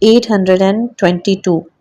1822।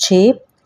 6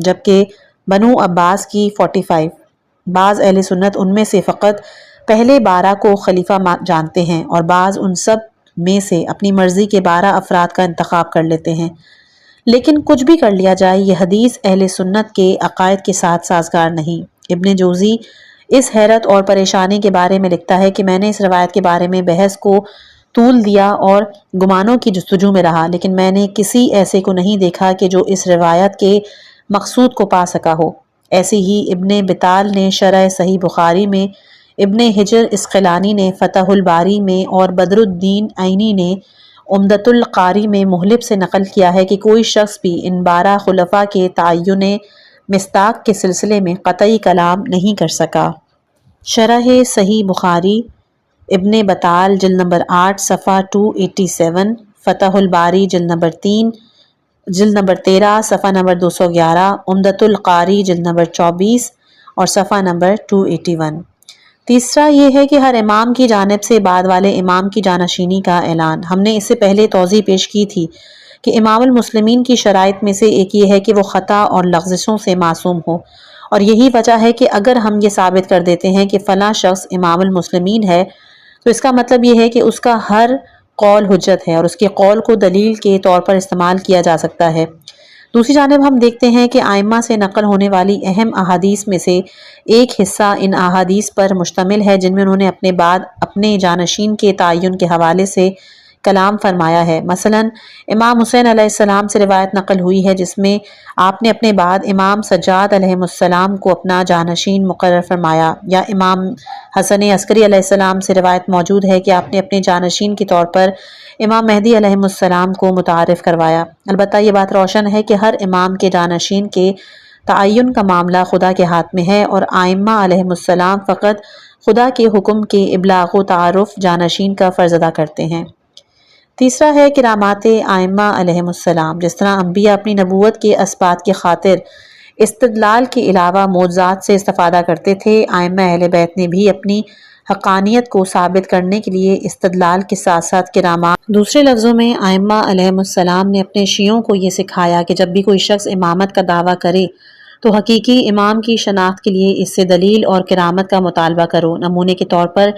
جبکہ بنو عباس کی 45۔ بعض اہل سنت ان میں سے فقط پہلے 12 کو خلیفہ جانتے ہیں اور بعض ان سب میں سے اپنی مرضی کے 12 افراد کا انتخاب کر لیتے ہیں۔ لیکن کچھ بھی کر لیا جائے، یہ حدیث اہل سنت کے عقائد کے ساتھ سازگار نہیں۔ ابن جوزی اس حیرت اور پریشانی کے بارے میں لکھتا ہے کہ میں نے اس روایت کے بارے میں بحث کو طول دیا اور گمانوں کی جستجو میں رہا، لیکن میں نے کسی ایسے کو نہیں دیکھا کہ جو اس روایت کے مقصود کو پا سکا ہو۔ ایسے ہی ابن بطال نے شرح صحیح بخاری میں، ابن حجر اسقلانی نے فتح الباری میں اور بدر الدین عینی نے عمدۃ القاری میں محلب سے نقل کیا ہے کہ کوئی شخص بھی ان 12 خلفاء کے تعین مصداق کے سلسلے میں قطعی کلام نہیں کر سکا۔ شرح صحیح بخاری، ابن بطال جلد نمبر 8 صفحہ 287، فتح الباری جلد نمبر 3 جلد نمبر 13 صفحہ نمبر 211، عمدۃ القاری جلد نمبر 24 اور صفحہ نمبر 281۔ تیسرا یہ ہے کہ ہر امام کی جانب سے بعد والے امام کی جانشینی کا اعلان۔ ہم نے اس سے پہلے توضیح پیش کی تھی کہ امام المسلمین کی شرائط میں سے ایک یہ ہے کہ وہ خطا اور لغزشوں سے معصوم ہو، اور یہی وجہ ہے کہ اگر ہم یہ ثابت کر دیتے ہیں کہ فلاں شخص امام المسلمین ہے تو اس کا مطلب یہ ہے کہ اس کا ہر قول حجت ہے اور اس کے قول کو دلیل کے طور پر استعمال کیا جا سکتا ہے۔ دوسری جانب ہم دیکھتے ہیں کہ ائمہ سے نقل ہونے والی اہم احادیث میں سے ایک حصہ ان احادیث پر مشتمل ہے جن میں انہوں نے اپنے بعد اپنے جانشین کے تعین کے حوالے سے کلام فرمایا ہے۔ مثلا امام حسین علیہ السلام سے روایت نقل ہوئی ہے جس میں آپ نے اپنے بعد امام سجاد علیہ السلام کو اپنا جانشین مقرر فرمایا، یا امام حسن عسکری علیہ السلام سے روایت موجود ہے کہ آپ نے اپنے جانشین کے طور پر امام مہدی علیہ السلام کو متعارف کروایا۔ البتہ یہ بات روشن ہے کہ ہر امام کے جانشین کے تعین کا معاملہ خدا کے ہاتھ میں ہے، اور ائمہ علیہ السلام فقط خدا کے حکم کے ابلاغ و تعارف جانشین کا فرض ادا کرتے ہیں۔ تیسرا ہے کرامات ائمہ علیہ السلام۔ جس طرح انبیاء اپنی نبوت کے اثبات کی خاطر استدلال کے علاوہ معجزات سے استفادہ کرتے تھے، ائمہ اہل بیت نے بھی اپنی حقانیت کو ثابت کرنے کے لیے استدلال کے ساتھ ساتھ کرامات۔ دوسرے لفظوں میں ائمہ علیہ السلام نے اپنے شیعوں کو یہ سکھایا کہ جب بھی کوئی شخص امامت کا دعویٰ کرے تو حقیقی امام کی شناخت کے لیے اس سے دلیل اور کرامت کا مطالبہ کرو۔ نمونے کے طور پر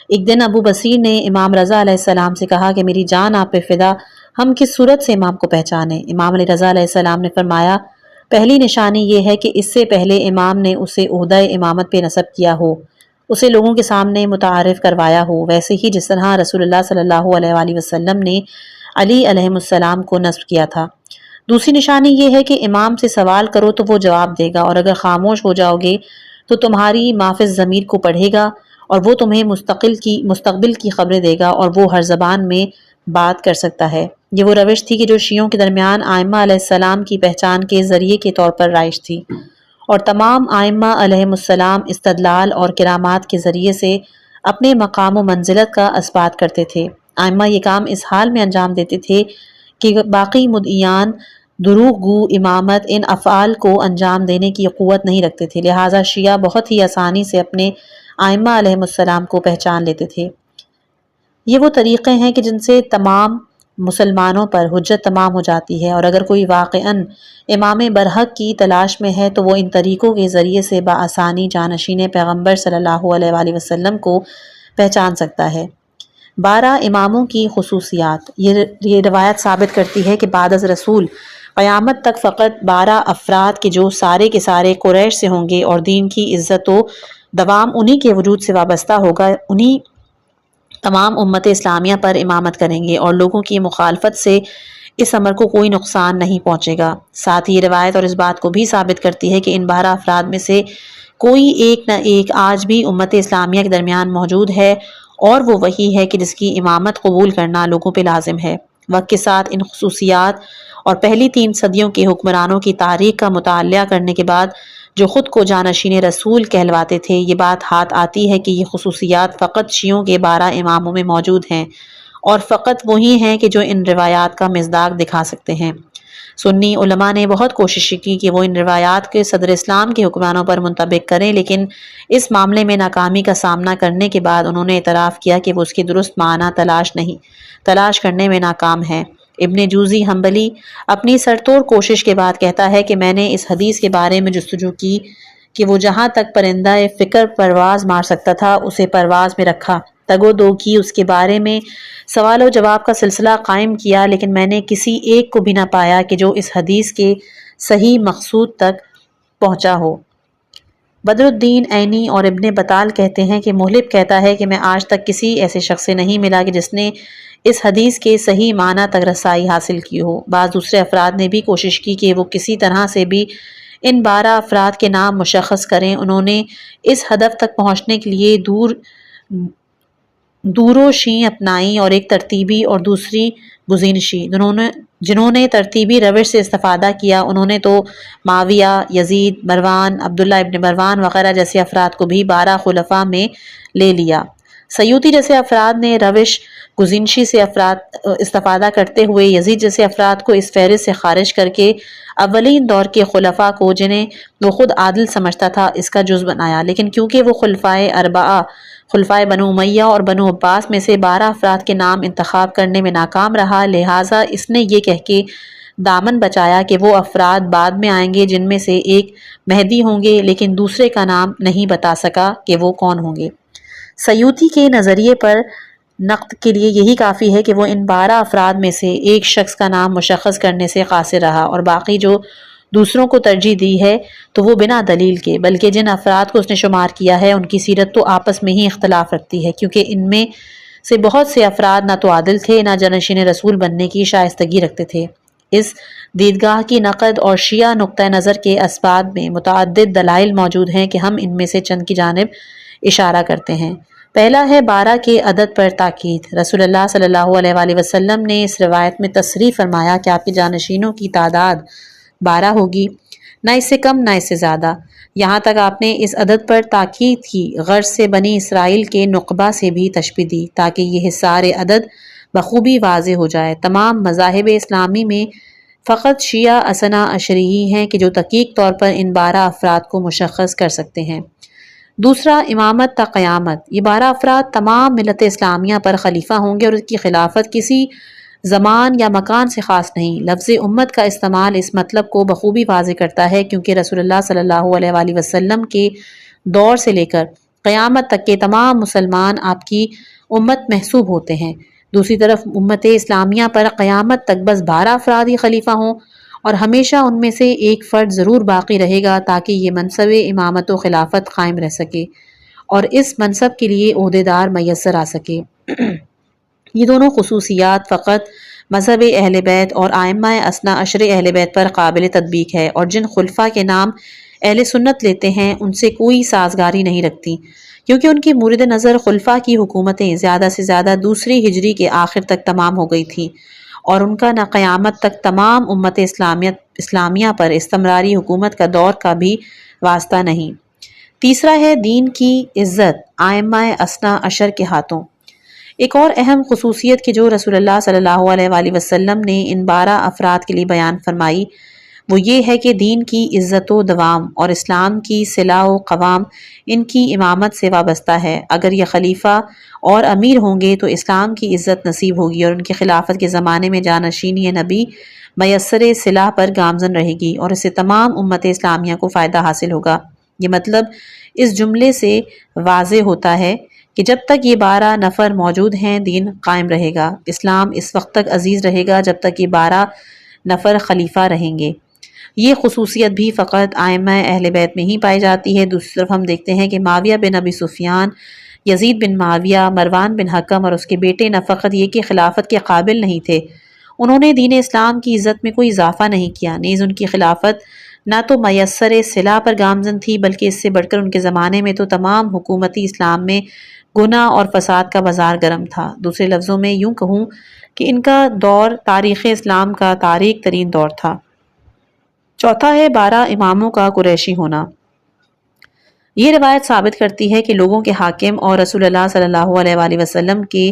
ایک دن ابو بصیر نے امام رضا علیہ السلام سے کہا کہ میری جان آپ پہ فدا، ہم کس صورت سے امام کو پہچانیں؟ امام علی رضا علیہ السلام نے فرمایا، پہلی نشانی یہ ہے کہ اس سے پہلے امام نے اسے عہدہ امامت پہ نصب کیا ہو، اسے لوگوں کے سامنے متعارف کروایا ہو، ویسے ہی جس طرح رسول اللہ صلی اللہ علیہ وآلہ وسلم نے علی علیہ السلام کو نصب کیا تھا۔ دوسری نشانی یہ ہے کہ امام سے سوال کرو تو وہ جواب دے گا، اور اگر خاموش ہو جاؤ گے تو تمہاری مافز ضمیر کو پڑھے گا اور وہ تمہیں مستقبل کی خبریں دے گا، اور وہ ہر زبان میں بات کر سکتا ہے۔ یہ وہ روش تھی کہ جو شیعوں کے درمیان ائمہ علیہ السلام کی پہچان کے ذریعے کے طور پر رائج تھی، اور تمام ائمہ علیہ السلام استدلال اور کرامات کے ذریعے سے اپنے مقام و منزلت کا اثبات کرتے تھے۔ ائمہ یہ کام اس حال میں انجام دیتے تھے کہ باقی مدعیان دروغ گو امامت ان افعال کو انجام دینے کی قوت نہیں رکھتے تھے، لہٰذا شیعہ بہت ہی آسانی سے اپنے ائمہ علیہ السلام کو پہچان لیتے تھے۔ یہ وہ طریقے ہیں کہ جن سے تمام مسلمانوں پر حجت تمام ہو جاتی ہے، اور اگر کوئی واقعاً امام برحق کی تلاش میں ہے تو وہ ان طریقوں کے ذریعے سے بآسانی جانشین پیغمبر صلی اللہ علیہ وآلہ وسلم کو پہچان سکتا ہے۔ 12 اماموں کی خصوصیات۔ یہ روایت ثابت کرتی ہے کہ بعد از رسول قیامت تک فقط 12 افراد کے جو سارے کے سارے قریش سے ہوں گے اور دین کی عزت و دوام انہی کے وجود سے وابستہ ہوگا، انہی تمام امت اسلامیہ پر امامت کریں گے، اور لوگوں کی مخالفت سے اس امر کو کوئی نقصان نہیں پہنچے گا۔ ساتھ ہی یہ روایت اور اس بات کو بھی ثابت کرتی ہے کہ ان 12 افراد میں سے کوئی ایک نہ ایک آج بھی امت اسلامیہ کے درمیان موجود ہے، اور وہ وہی ہے کہ جس کی امامت قبول کرنا لوگوں پہ لازم ہے۔ وقت کے ساتھ ان خصوصیات اور پہلی 3 صدیوں کے حکمرانوں کی تاریخ کا مطالعہ کرنے کے بعد جو خود کو جانشین رسول کہلواتے تھے، یہ بات ہاتھ آتی ہے کہ یہ خصوصیات فقط شیعوں کے 12 اماموں میں موجود ہیں، اور فقط وہی ہیں کہ جو ان روایات کا مصداق دکھا سکتے ہیں۔ سنی علماء نے بہت کوشش کی کہ وہ ان روایات کے صدر اسلام کے حکمرانوں پر منطبق کریں، لیکن اس معاملے میں ناکامی کا سامنا کرنے کے بعد انہوں نے اعتراف کیا کہ وہ اس کی درست معنی تلاش کرنے میں ناکام ہیں۔ ابن جوزی حنبلی اپنی سرتوڑ کوشش کے بعد کہتا ہے کہ میں نے اس حدیث کے بارے میں جستجو کی کہ وہ جہاں تک پرندہ فکر پرواز مار سکتا تھا اسے پرواز میں رکھا، تگو دو کی، اس کے بارے میں سوال و جواب کا سلسلہ قائم کیا، لیکن میں نے کسی ایک کو بھی نہ پایا کہ جو اس حدیث کے صحیح مقصود تک پہنچا ہو۔ بدر الدین عینی اور ابن بطال کہتے ہیں کہ مہلب کہتا ہے کہ میں آج تک کسی ایسے شخص سے نہیں ملا کہ جس نے اس حدیث کے صحیح معنی تک رسائی حاصل کی ہو۔ بعض دوسرے افراد نے بھی کوشش کی کہ وہ کسی طرح سے بھی ان 12 افراد کے نام مشخص کریں۔ انہوں نے اس ہدف تک پہنچنے کے لیے دوروشیں اپنائیں اور ایک ترتیبی اور دوسری گزینشی۔ جنہوں نے ترتیبی روش سے استفادہ کیا انہوں نے تو معاویہ، یزید، مروان، عبداللہ ابن مروان وغیرہ جیسے افراد کو بھی 12 خلفاء میں لے لیا۔ سیوطی جیسے افراد نے روش گزینشی سے استفادہ کرتے ہوئے یزید جیسے افراد کو اس فہرست سے خارج کر کے اولین دور کے خلفاء کو جنہیں وہ خود عادل سمجھتا تھا اس کا جز بنایا، لیکن کیونکہ وہ خلفائے اربعہ، خلفائے بنو امیہ اور بنو عباس میں سے 12 افراد کے نام انتخاب کرنے میں ناکام رہا، لہٰذا اس نے یہ کہہ کے دامن بچایا کہ وہ افراد بعد میں آئیں گے جن میں سے ایک مہدی ہوں گے، لیکن دوسرے کا نام نہیں بتا سکا کہ وہ کون ہوں گے۔ سیوطی کے نظریے پر نقد کے لیے یہی کافی ہے کہ وہ ان 12 افراد میں سے ایک شخص کا نام مشخص کرنے سے قاصر رہا، اور باقی جو دوسروں کو ترجیح دی ہے تو وہ بنا دلیل کے، بلکہ جن افراد کو اس نے شمار کیا ہے ان کی سیرت تو آپس میں ہی اختلاف رکھتی ہے، کیونکہ ان میں سے بہت سے افراد نہ تو عادل تھے نہ جانشین رسول بننے کی شائستگی رکھتے تھے۔ اس دیدگاہ کی نقد اور شیعہ نقطہ نظر کے اسباب میں متعدد دلائل موجود ہیں کہ ہم ان میں سے چند کی جانب اشارہ کرتے ہیں۔ پہلا ہے 12 کے عدد پر تاکید۔ رسول اللہ صلی اللہ علیہ وآلہ وسلم نے اس روایت میں تصریح فرمایا کہ آپ کے جانشینوں کی تعداد 12 ہوگی، نہ اس سے کم نہ اس سے زیادہ۔ یہاں تک آپ نے اس عدد پر تاکید کی غرض سے بنی اسرائیل کے نقبہ سے بھی تشبیہ دی تاکہ یہ حصار عدد بخوبی واضح ہو جائے۔ تمام مذاہب اسلامی میں فقط شیعہ اثنا عشری ہی ہیں کہ جو دقیق طور پر ان 12 افراد کو مشخص کر سکتے ہیں۔ دوسرا، امامت تا قیامت۔ یہ 12 افراد تمام ملت اسلامیہ پر خلیفہ ہوں گے اور اس کی خلافت کسی زمان یا مکان سے خاص نہیں۔ لفظ امت کا استعمال اس مطلب کو بخوبی واضح کرتا ہے کیونکہ رسول اللہ صلی اللہ علیہ وآلہ وسلم کے دور سے لے کر قیامت تک کے تمام مسلمان آپ کی امت محسوب ہوتے ہیں۔ دوسری طرف امت اسلامیہ پر قیامت تک بس 12 افراد ہی خلیفہ ہوں اور ہمیشہ ان میں سے ایک فرد ضرور باقی رہے گا تاکہ یہ منصب امامت و خلافت قائم رہ سکے اور اس منصب کے لیے عہدیدار میسر آ سکے۔ یہ دونوں خصوصیات فقط مذہب اہل بیت اور ائمہ اثنا عشر اہل بیت پر قابل تطبیق ہے، اور جن خلفاء کے نام اہل سنت لیتے ہیں ان سے کوئی سازگاری نہیں رکھتی، کیونکہ ان کی مورد نظر خلفاء کی حکومتیں زیادہ سے زیادہ دوسری ہجری کے آخر تک تمام ہو گئی تھیں، اور ان کا نہ قیامت تک تمام امت اسلامیہ پر استمراری حکومت کا دور کا بھی واسطہ نہیں۔ تیسرا ہے دین کی عزت ائمہ اثنا عشر کے ہاتھوں۔ ایک اور اہم خصوصیت کہ جو رسول اللہ صلی اللہ علیہ وآلہ وسلم نے ان 12 افراد کے لیے بیان فرمائی وہ یہ ہے کہ دین کی عزت و دوام اور اسلام کی صلاح و قوام ان کی امامت سے وابستہ ہے۔ اگر یہ خلیفہ اور امیر ہوں گے تو اسلام کی عزت نصیب ہوگی اور ان کی خلافت کے زمانے میں جانشینی نبی میسر صلاح پر گامزن رہے گی اور اس سے تمام امت اسلامیہ کو فائدہ حاصل ہوگا۔ یہ مطلب اس جملے سے واضح ہوتا ہے کہ جب تک یہ 12 نفر موجود ہیں دین قائم رہے گا، اسلام اس وقت تک عزیز رہے گا جب تک یہ 12 نفر خلیفہ رہیں گے۔ یہ خصوصیت بھی فقط ائمہ اہل بیت میں ہی پائی جاتی ہے۔ دوسری طرف ہم دیکھتے ہیں کہ معاویہ بن ابی سفیان، یزید بن معاویہ، مروان بن حکم اور اس کے بیٹے نہ فقط یہ کہ خلافت کے قابل نہیں تھے، انہوں نے دین اسلام کی عزت میں کوئی اضافہ نہیں کیا، نیز ان کی خلافت نہ تو میسر صلاح پر گامزن تھی بلکہ اس سے بڑھ کر ان کے زمانے میں تو تمام حکومتی اسلام میں گناہ اور فساد کا بازار گرم تھا۔ دوسرے لفظوں میں یوں کہوں کہ ان کا دور تاریخ اسلام کا تاریک ترین دور تھا۔ چوتھا ہے 12 اماموں کا قریشی ہونا۔ یہ روایت ثابت کرتی ہے کہ لوگوں کے حاکم اور رسول اللہ صلی اللہ علیہ وآلہ وسلم کے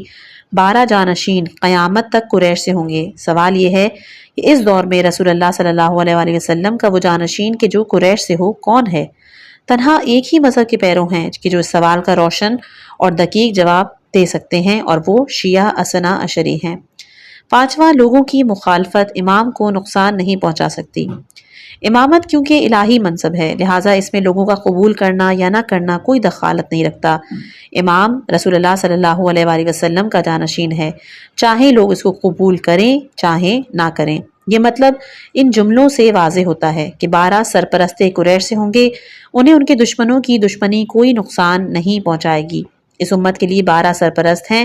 12 جانشین قیامت تک قریش سے ہوں گے۔ سوال یہ ہے کہ اس دور میں رسول اللہ صلی اللہ علیہ وآلہ وسلم کا وہ جانشین کہ جو قریش سے ہو کون ہے؟ تنہا ایک ہی مذہب کے پیروں ہیں کہ جو اس سوال کا روشن اور دقیق جواب دے سکتے ہیں اور وہ شیعہ اثنا عشری ہیں۔ پانچواں، لوگوں کی مخالفت امام کو نقصان نہیں پہنچا سکتی۔ امامت کیونکہ الہی منصب ہے، لہٰذا اس میں لوگوں کا قبول کرنا یا نہ کرنا کوئی دخالت نہیں رکھتا۔ امام رسول اللہ صلی اللہ علیہ وآلہ وسلم کا جانشین ہے، چاہے لوگ اس کو قبول کریں چاہے نہ کریں۔ یہ مطلب ان جملوں سے واضح ہوتا ہے کہ 12 سرپرست قریش سے ہوں گے، انہیں ان کے دشمنوں کی دشمنی کوئی نقصان نہیں پہنچائے گی۔ اس امت کے لیے 12 سرپرست ہیں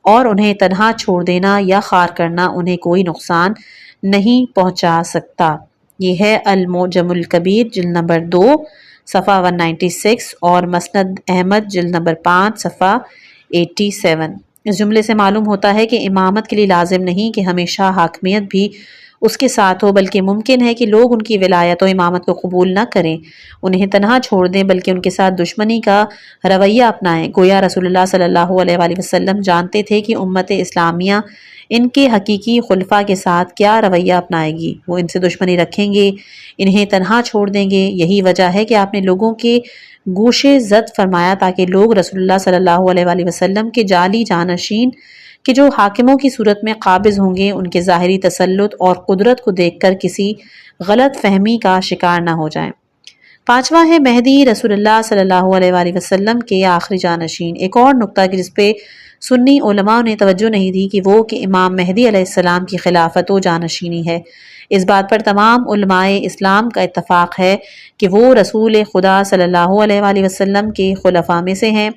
اور انہیں تنہا چھوڑ دینا یا خوار کرنا انہیں کوئی نقصان نہیں پہنچا سکتا۔ یہ ہے المعجم الکبیر جلد نمبر 2 صفحہ 196 اور مسند احمد جلد نمبر 5 صفحہ 87۔ اس جملے سے معلوم ہوتا ہے کہ امامت کے لیے لازم نہیں کہ ہمیشہ حاکمیت بھی اس کے ساتھ ہو، بلکہ ممکن ہے کہ لوگ ان کی ولایت و امامت کو قبول نہ کریں، انہیں تنہا چھوڑ دیں، بلکہ ان کے ساتھ دشمنی کا رویہ اپنائیں۔ گویا رسول اللہ صلی اللہ علیہ وآلہ وسلم جانتے تھے کہ امت اسلامیہ ان کے حقیقی خلفاء کے ساتھ کیا رویہ اپنائے گی، وہ ان سے دشمنی رکھیں گے، انہیں تنہا چھوڑ دیں گے۔ یہی وجہ ہے کہ آپ نے لوگوں کے گوشے زد فرمایا تاکہ لوگ رسول اللہ صلی اللہ علیہ وآلہ وسلم کے جعلی جانشین کہ جو حاکموں کی صورت میں قابض ہوں گے، ان کے ظاہری تسلط اور قدرت کو دیکھ کر کسی غلط فہمی کا شکار نہ ہو جائیں۔ پانچواں ہے مہدی رسول اللہ صلی اللہ علیہ وآلہ وسلم کے آخری جانشین۔ ایک اور نقطہ کہ جس پہ سنی علماء نے توجہ نہیں دی کہ وہ کہ امام مہدی علیہ السلام کی خلافت و جانشینی ہے۔ اس بات پر تمام علماء اسلام کا اتفاق ہے کہ وہ رسول خدا صلی اللہ علیہ وآلہ وسلم کے خلفاء میں سے ہیں۔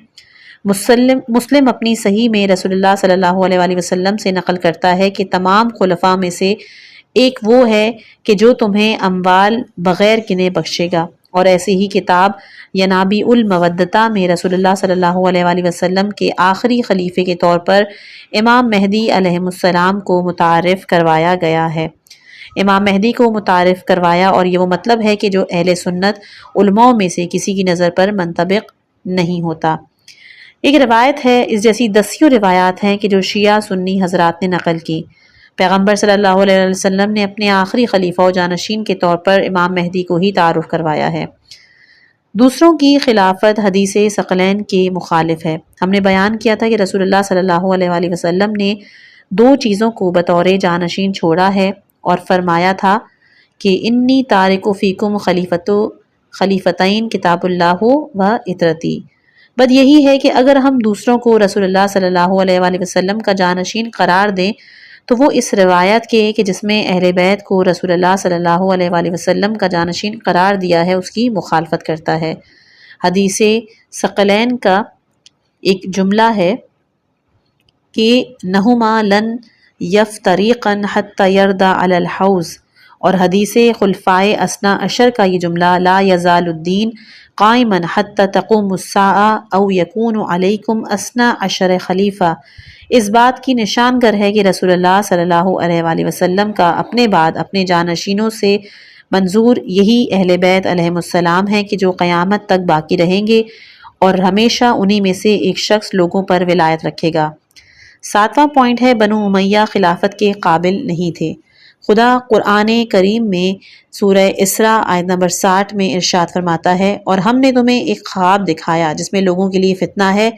مسلم اپنی صحیح میں رسول اللہ صلی اللہ علیہ وآلہ وسلم سے نقل کرتا ہے کہ تمام خلفاء میں سے ایک وہ ہے کہ جو تمہیں اموال بغیر گنے بخشے گا، اور ایسی ہی کتاب ینابیع المودۃ میں رسول اللہ صلی اللہ علیہ وآلہ وسلم کے آخری خلیفے کے طور پر امام مہدی علیہ السلام کو متعارف کروایا گیا ہے۔ امام مہدی کو متعارف کروایا، اور یہ وہ مطلب ہے کہ جو اہل سنت علماء میں سے کسی کی نظر پر منطبق نہیں ہوتا۔ ایک روایت ہے، اس جیسی دسیوں روایات ہیں کہ جو شیعہ سنی حضرات نے نقل کی۔ پیغمبر صلی اللہ علیہ وسلم نے اپنے آخری خلیفہ و جانشین کے طور پر امام مہدی کو ہی تعارف کروایا ہے۔ دوسروں کی خلافت حدیث ثقلین کے مخالف ہے۔ ہم نے بیان کیا تھا کہ رسول اللہ صلی اللہ علیہ وآلہ وسلم نے 2 چیزوں کو بطور جانشین چھوڑا ہے اور فرمایا تھا کہ انی تارک فیکم خلیفتین کتاب اللہ و اطرتی۔ بد یہی ہے کہ اگر ہم دوسروں کو رسول اللہ صلی اللہ علیہ وآلہ وسلم کا جانشین قرار دیں تو وہ اس روایت کے کہ جس میں اہل بیت کو رسول اللہ صلی اللہ علیہ وآلہ وسلم کا جانشین قرار دیا ہے اس کی مخالفت کرتا ہے۔ حدیث ثقلین کا ایک جملہ ہے کہ نہما لن یفتریقا حتی یردا علی الحوض، اور حدیث خلفائے اثنا عشر کا یہ جملہ لا یزال الدین قائما حتی تقوم الساعہ او یکون علیکم اثنا عشر خلیفہ، اس بات کی نشان گر ہے کہ رسول اللہ صلی اللہ علیہ وآلہ وسلم کا اپنے بعد اپنے جانشینوں سے منظور یہی اہل بیت علیہم السلام ہیں کہ جو قیامت تک باقی رہیں گے، اور ہمیشہ انہی میں سے ایک شخص لوگوں پر ولایت رکھے گا۔ 7واں پوائنٹ ہے بنو امیہ خلافت کے قابل نہیں تھے۔ خدا قرآن کریم میں سورہ اسراء آیت نمبر 60 میں ارشاد فرماتا ہے، اور ہم نے تمہیں ایک خواب دکھایا جس میں لوگوں کے لیے فتنہ ہے۔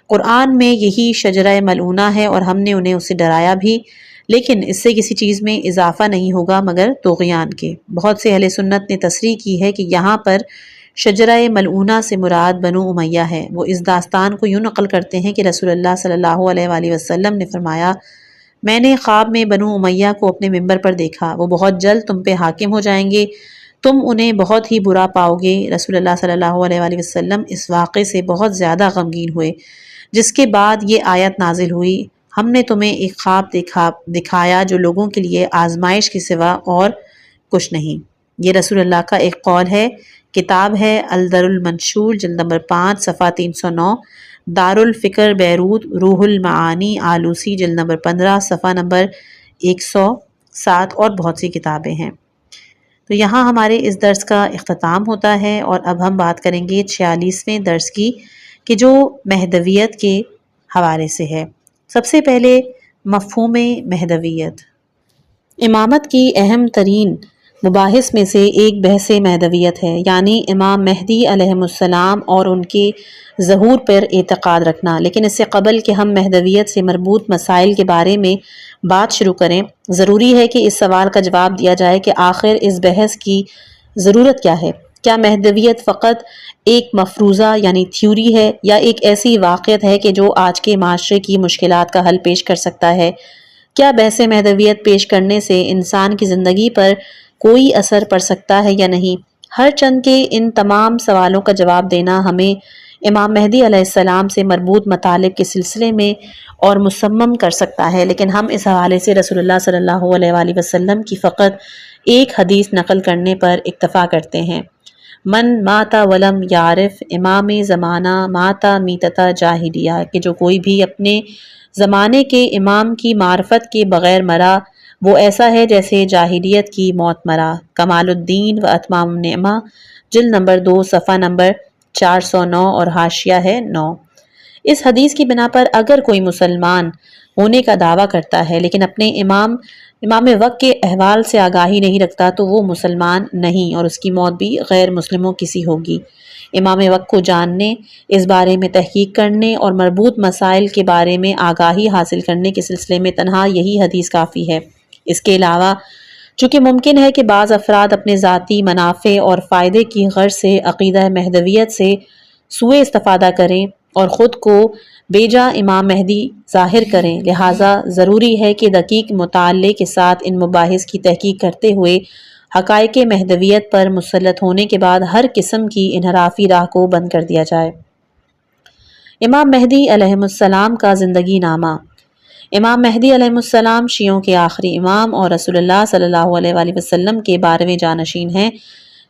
قرآن میں یہی شجرہ ملعونہ ہے، اور ہم نے انہیں اسے ڈرایا بھی، لیکن اس سے کسی چیز میں اضافہ نہیں ہوگا مگر طغیان کے۔ بہت سے اہل سنت نے تصریح کی ہے کہ یہاں پر شجرہ ملعونہ سے مراد بنو امیہ ہے۔ وہ اس داستان کو یوں نقل کرتے ہیں کہ رسول اللہ صلی اللہ علیہ وآلہ وسلم نے فرمایا، میں نے خواب میں بنو امیہ کو اپنے منبر پر دیکھا، وہ بہت جلد تم پہ حاکم ہو جائیں گے، تم انہیں بہت ہی برا پاؤ گے۔ رسول اللہ صلی اللہ علیہ وآلہ وسلم اس واقعے سے بہت زیادہ غمگین ہوئے، جس کے بعد یہ آیت نازل ہوئی، ہم نے تمہیں ایک خواب دکھایا جو لوگوں کے لیے آزمائش کے سوا اور کچھ نہیں۔ یہ رسول اللہ کا ایک قول ہے۔ کتاب ہے الدر المنشور جلد نمبر 5 صفحہ 309، دار الفکر بیروت، روح المعانی آلوسی جلد نمبر 15 صفحہ نمبر 107، اور بہت سی کتابیں ہیں۔ تو یہاں ہمارے اس درس کا اختتام ہوتا ہے، اور اب ہم بات کریں گے 46ویں درس کی کہ جو مہدویت کے حوالے سے ہے۔ سب سے پہلے مفہوم مہدویت۔ امامت کی اہم ترین مباحث میں سے ایک بحث مہدویت ہے، یعنی امام مہدی علیہ السلام اور ان کے ظہور پر اعتقاد رکھنا۔ لیکن اس سے قبل کہ ہم مہدویت سے مربوط مسائل کے بارے میں بات شروع کریں، ضروری ہے کہ اس سوال کا جواب دیا جائے کہ آخر اس بحث کی ضرورت کیا ہے؟ کیا مہدویت فقط ایک مفروضہ یعنی تھیوری ہے، یا ایک ایسی واقعیت ہے کہ جو آج کے معاشرے کی مشکلات کا حل پیش کر سکتا ہے؟ کیا بحث مہدویت پیش کرنے سے انسان کی زندگی پر کوئی اثر پڑ سکتا ہے یا نہیں؟ ہر چند کے ان تمام سوالوں کا جواب دینا ہمیں امام مہدی علیہ السلام سے مربوط مطالب کے سلسلے میں اور مصمم کر سکتا ہے، لیکن ہم اس حوالے سے رسول اللہ صلی اللہ علیہ وآلہ وسلم کی فقط ایک حدیث نقل کرنے پر اکتفا کرتے ہیں: من ماتا ولم یعرف امام زمانہ ماتا میتتا جاہلیہ، کہ جو کوئی بھی اپنے زمانے کے امام کی معرفت کے بغیر مرا وہ ایسا ہے جیسے جاہلیت کی موت مرا۔ کمال الدین و اتمام النعمہ، جلد نمبر 2، صفحہ نمبر 409 اور حاشیہ ہے 9۔ اس حدیث کی بنا پر اگر کوئی مسلمان ہونے کا دعویٰ کرتا ہے لیکن اپنے امام وقت کے احوال سے آگاہی نہیں رکھتا تو وہ مسلمان نہیں، اور اس کی موت بھی غیر مسلموں کی سی ہوگی۔ امام وقت کو جاننے، اس بارے میں تحقیق کرنے اور مربوط مسائل کے بارے میں آگاہی حاصل کرنے کے سلسلے میں تنہا یہی حدیث کافی ہے۔ اس کے علاوہ چونکہ ممکن ہے کہ بعض افراد اپنے ذاتی منافع اور فائدے کی غرض سے عقیدہ مہدویت سے سوء استفادہ کریں اور خود کو بیجا امام مہدی ظاہر کریں، لہٰذا ضروری ہے کہ دقیق مطالعے کے ساتھ ان مباحث کی تحقیق کرتے ہوئے حقائق مہدویت پر مسلط ہونے کے بعد ہر قسم کی انحرافی راہ کو بند کر دیا جائے۔ امام مہدی علیہ السلام کا زندگی نامہ۔ امام مہدی علیہ السلام شیعوں کے آخری امام اور رسول اللہ صلی اللہ علیہ وآلہ وسلم کے 12ویں جانشین ہیں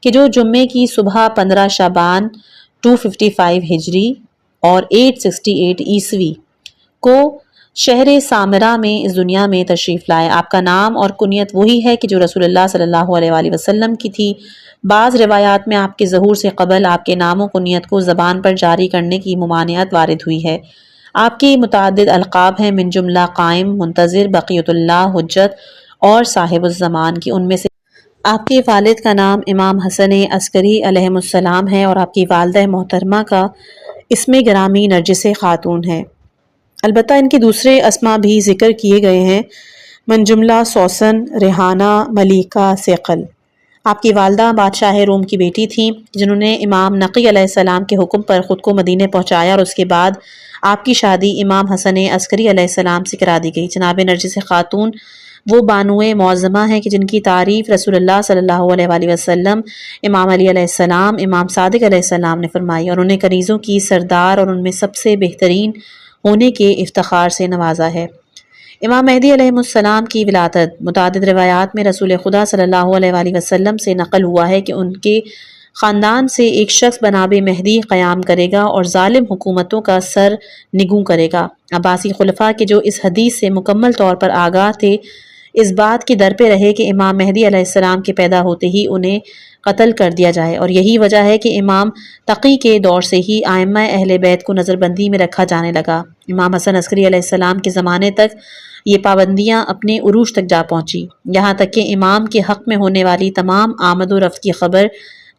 کہ جو جمعے کی صبح 15 شعبان 255 ہجری اور 868 عیسوی کو شہر سامرہ میں اس دنیا میں تشریف لائے۔ آپ کا نام اور کنیت وہی ہے کہ جو رسول اللہ صلی اللہ علیہ وآلہ وسلم کی تھی۔ بعض روایات میں آپ کے ظہور سے قبل آپ کے نام و کنیت کو زبان پر جاری کرنے کی ممانعت وارد ہوئی ہے۔ آپ کی متعدد القاب ہیں، من جملہ قائم، منتظر، بقیت اللہ، حجت اور صاحب الزمان کی۔ ان میں سے آپ کے والد کا نام امام حسن عسکری علیہ السلام ہے اور آپ کی والدہ محترمہ کا اسم گرامی نرجس خاتون ہے۔ البتہ ان کے دوسرے اسما بھی ذکر کیے گئے ہیں، من جملہ سوسن، ریحانہ، ملیکہ، ثقل۔ آپ کی والدہ بادشاہ روم کی بیٹی تھیں جنہوں نے امام نقی علیہ السلام کے حکم پر خود کو مدینے پہنچایا، اور اس کے بعد آپ کی شادی امام حسن عسکری علیہ السلام سے کرا دی گئی۔ جناب نرجس خاتون وہ بانوئے معظمہ ہیں کہ جن کی تعریف رسول اللہ صلی اللہ علیہ وآلہ وسلم، امام علی علیہ السلام، امام صادق علیہ السلام نے فرمائی اور انہیں کنیزوں کی سردار اور ان میں سب سے بہترین ہونے کے افتخار سے نوازا ہے۔ امام مہدی علیہ السلام کی ولادت متعدد روایات میں رسول خدا صلی اللہ علیہ وآلہ وسلم سے نقل ہوا ہے کہ ان کے خاندان سے ایک شخص بناب مہدی قیام کرے گا اور ظالم حکومتوں کا سر نگوں کرے گا۔ عباسی خلفاء کے جو اس حدیث سے مکمل طور پر آگاہ تھے اس بات کی در پہ رہے کہ امام مہدی علیہ السلام کے پیدا ہوتے ہی انہیں قتل کر دیا جائے، اور یہی وجہ ہے کہ امام تقی کے دور سے ہی ائمہ اہل بیت کو نظر بندی میں رکھا جانے لگا۔ امام حسن عسکری علیہ السلام کے زمانے تک یہ پابندیاں اپنے عروج تک جا پہنچی، یہاں تک کہ امام کے حق میں ہونے والی تمام آمد و رفت کی خبر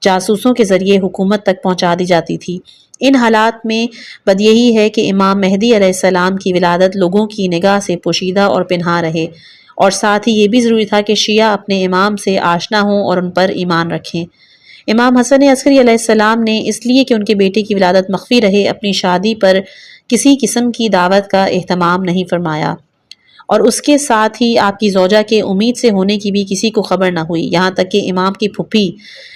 جاسوسوں کے ذریعے حکومت تک پہنچا دی جاتی تھی۔ ان حالات میں بد یہی ہے کہ امام مہدی علیہ السلام کی ولادت لوگوں کی نگاہ سے پوشیدہ اور پنہاں رہے، اور ساتھ ہی یہ بھی ضروری تھا کہ شیعہ اپنے امام سے آشنا ہوں اور ان پر ایمان رکھیں۔ امام حسن عسکری علیہ السلام نے اس لیے کہ ان کے بیٹے کی ولادت مخفی رہے اپنی شادی پر کسی قسم کی دعوت کا اہتمام نہیں فرمایا، اور اس کے ساتھ ہی آپ کی زوجہ کے امید سے ہونے کی بھی کسی کو خبر نہ ہوئی، یہاں تک کہ امام کی پھپھی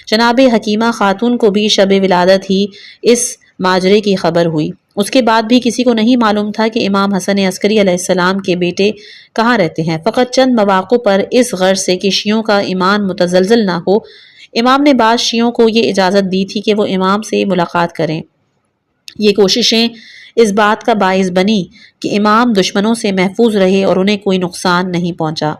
جناب حکیمہ خاتون کو بھی شب ولادت ہی اس ماجرے کی خبر ہوئی۔ اس کے بعد بھی کسی کو نہیں معلوم تھا کہ امام حسن عسکری علیہ السلام کے بیٹے کہاں رہتے ہیں۔ فقط چند مواقع پر اس غرض سے کہ شیعوں کا ایمان متزلزل نہ ہو، امام نے بعض شیعوں کو یہ اجازت دی تھی کہ وہ امام سے ملاقات کریں۔ یہ کوششیں اس بات کا باعث بنی کہ امام دشمنوں سے محفوظ رہے اور انہیں کوئی نقصان نہیں پہنچا۔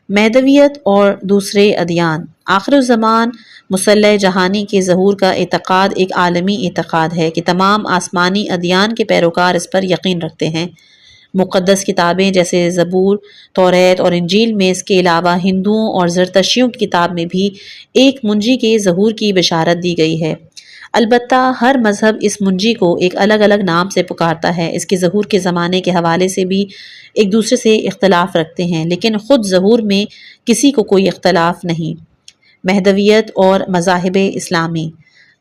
مہدویت اور دوسرے ادیان۔ آخر الزمان مسلح جہانی کے ظہور کا اعتقاد ایک عالمی اعتقاد ہے کہ تمام آسمانی ادیان کے پیروکار اس پر یقین رکھتے ہیں۔ مقدس کتابیں جیسے زبور، توریت اور انجیل میں اس کے علاوہ ہندوؤں اور زرتشتیوں کی کتاب میں بھی ایک منجی کے ظہور کی بشارت دی گئی ہے۔ البتہ ہر مذہب اس منجی کو ایک الگ الگ نام سے پکارتا ہے، اس کے ظہور کے زمانے کے حوالے سے بھی ایک دوسرے سے اختلاف رکھتے ہیں، لیکن خود ظہور میں کسی کو کوئی اختلاف نہیں۔ مہدویت اور مذاہب اسلامی۔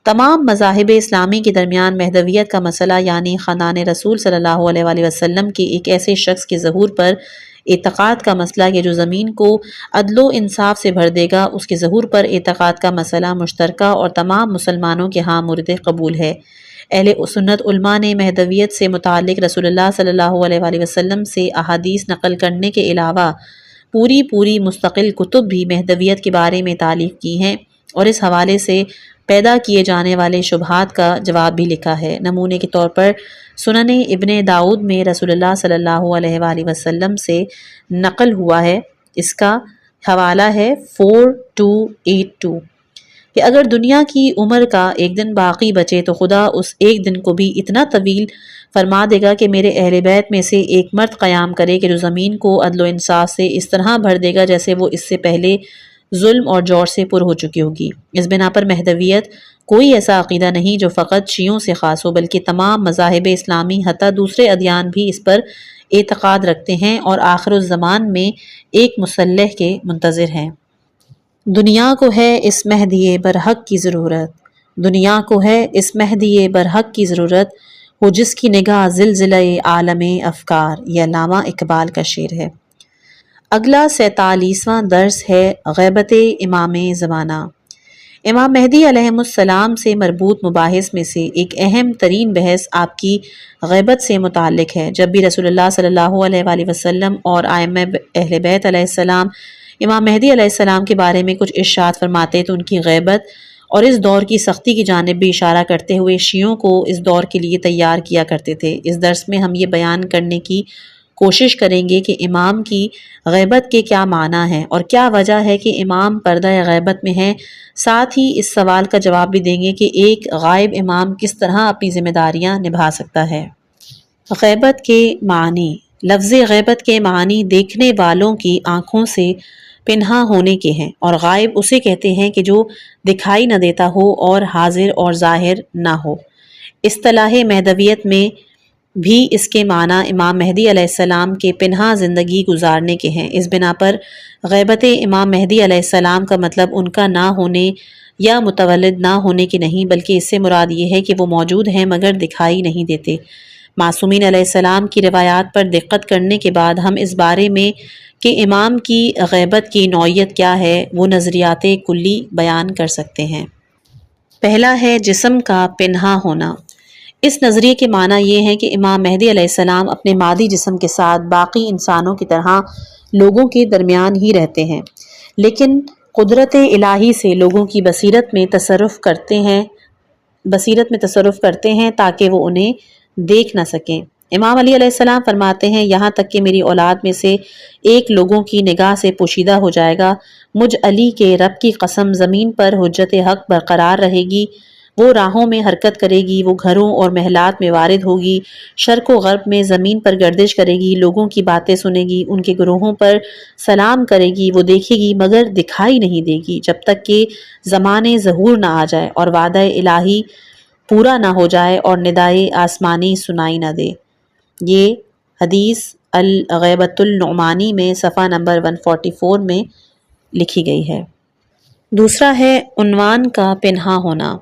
تمام مذاہب اسلامی کے درمیان مہدویت کا مسئلہ یعنی خاندان رسول صلی اللہ علیہ وآلہ وسلم کے ایک ایسے شخص کے ظہور پر اعتقاد کا مسئلہ کہ جو زمین کو عدل و انصاف سے بھر دے گا، اس کے ظہور پر اعتقاد کا مسئلہ مشترکہ اور تمام مسلمانوں کے ہاں مورد قبول ہے۔ اہل سنت علماء نے مہدویت سے متعلق رسول اللہ صلی اللہ علیہ وآلہ وسلم سے احادیث نقل کرنے کے علاوہ پوری مستقل کتب بھی مہدویت کے بارے میں تالیف کی ہیں اور اس حوالے سے پیدا کیے جانے والے شبہات کا جواب بھی لکھا ہے۔ نمونے کے طور پر سنن ابن داؤد میں رسول اللہ صلی اللہ علیہ وآلہ وسلم سے نقل ہوا ہے، اس کا حوالہ ہے 4282 کہ اگر دنیا کی عمر کا ایک دن باقی بچے تو خدا اس ایک دن کو بھی اتنا طویل فرما دے گا کہ میرے اہل بیت میں سے ایک مرد قیام کرے کہ جو زمین کو عدل و انصاف سے اس طرح بھر دے گا جیسے وہ اس سے پہلے ظلم اور جور سے پر ہو چکی ہوگی۔ اس بنا پر مہدویت کوئی ایسا عقیدہ نہیں جو فقط شیعوں سے خاص ہو، بلکہ تمام مذاہب اسلامی حتیٰ دوسرے ادیان بھی اس پر اعتقاد رکھتے ہیں اور آخر الزمان میں ایک مصلح کے منتظر ہیں۔ دنیا کو ہے اس مہدی برحق کی ضرورت، دنیا کو ہے اس مہدی برحق کی ضرورت، وہ جس کی نگاہ زلزلہ عالم افکار۔ یہ علامہ اقبال کا شعر ہے۔ اگلا 47واں درس ہے غیبت امام زمانہ۔ امام مہدی علیہ السلام سے مربوط مباحث میں سے ایک اہم ترین بحث آپ کی غیبت سے متعلق ہے۔ جب بھی رسول اللہ صلی اللہ علیہ وآلہ وسلم اور ائمہ اہل بیت علیہ السلام امام مہدی علیہ السلام کے بارے میں کچھ ارشاد فرماتے تو ان کی غیبت اور اس دور کی سختی کی جانب بھی اشارہ کرتے ہوئے شیعوں کو اس دور کے لیے تیار کیا کرتے تھے۔ اس درس میں ہم یہ بیان کرنے کی کوشش کریں گے کہ امام کی غیبت کے کیا معنی ہیں اور کیا وجہ ہے کہ امام پردہ غیبت میں ہیں، ساتھ ہی اس سوال کا جواب بھی دیں گے کہ ایک غائب امام کس طرح اپنی ذمہ داریاں نبھا سکتا ہے۔ غیبت کے معنی۔ لفظ غیبت کے معنی دیکھنے والوں کی آنکھوں سے پنہا ہونے کے ہیں، اور غائب اسے کہتے ہیں کہ جو دکھائی نہ دیتا ہو اور حاضر اور ظاہر نہ ہو۔ اصطلاح مہدویت میں بھی اس کے معنی امام مہدی علیہ السلام کے پنہا زندگی گزارنے کے ہیں۔ اس بنا پر غیبت امام مہدی علیہ السلام کا مطلب ان کا نہ ہونے یا متولد نہ ہونے کی نہیں، بلکہ اس سے مراد یہ ہے کہ وہ موجود ہیں مگر دکھائی نہیں دیتے۔ معصومین علیہ السلام کی روایات پر دقت کرنے کے بعد ہم اس بارے میں کہ امام کی غیبت کی نوعیت کیا ہے وہ نظریات کلی بیان کر سکتے ہیں۔ پہلا ہے جسم کا پنہا ہونا۔ اس نظریے کے معنی یہ ہے کہ امام مہدی علیہ السلام اپنے مادی جسم کے ساتھ باقی انسانوں کی طرح لوگوں کے درمیان ہی رہتے ہیں، لیکن قدرت الہی سے لوگوں کی بصیرت میں تصرف کرتے ہیں تاکہ وہ انہیں دیکھ نہ سکیں۔ امام علی علیہ السلام فرماتے ہیں یہاں تک کہ میری اولاد میں سے ایک لوگوں کی نگاہ سے پوشیدہ ہو جائے گا، مجھ علی کے رب کی قسم زمین پر حجت حق برقرار رہے گی، وہ راہوں میں حرکت کرے گی، وہ گھروں اور محلات میں وارد ہوگی، شرق و غرب میں زمین پر گردش کرے گی، لوگوں کی باتیں سنے گی، ان کے گروہوں پر سلام کرے گی، وہ دیکھے گی مگر دکھائی نہیں دے گی جب تک کہ زمانے ظہور نہ آ جائے اور وعدہ الہی پورا نہ ہو جائے اور ندائے آسمانی سنائی نہ دے۔ یہ حدیث الغیبۃ النعمانی میں صفحہ نمبر 144 میں لکھی گئی ہے۔ دوسرا ہے عنوان کا پنہا ہونا۔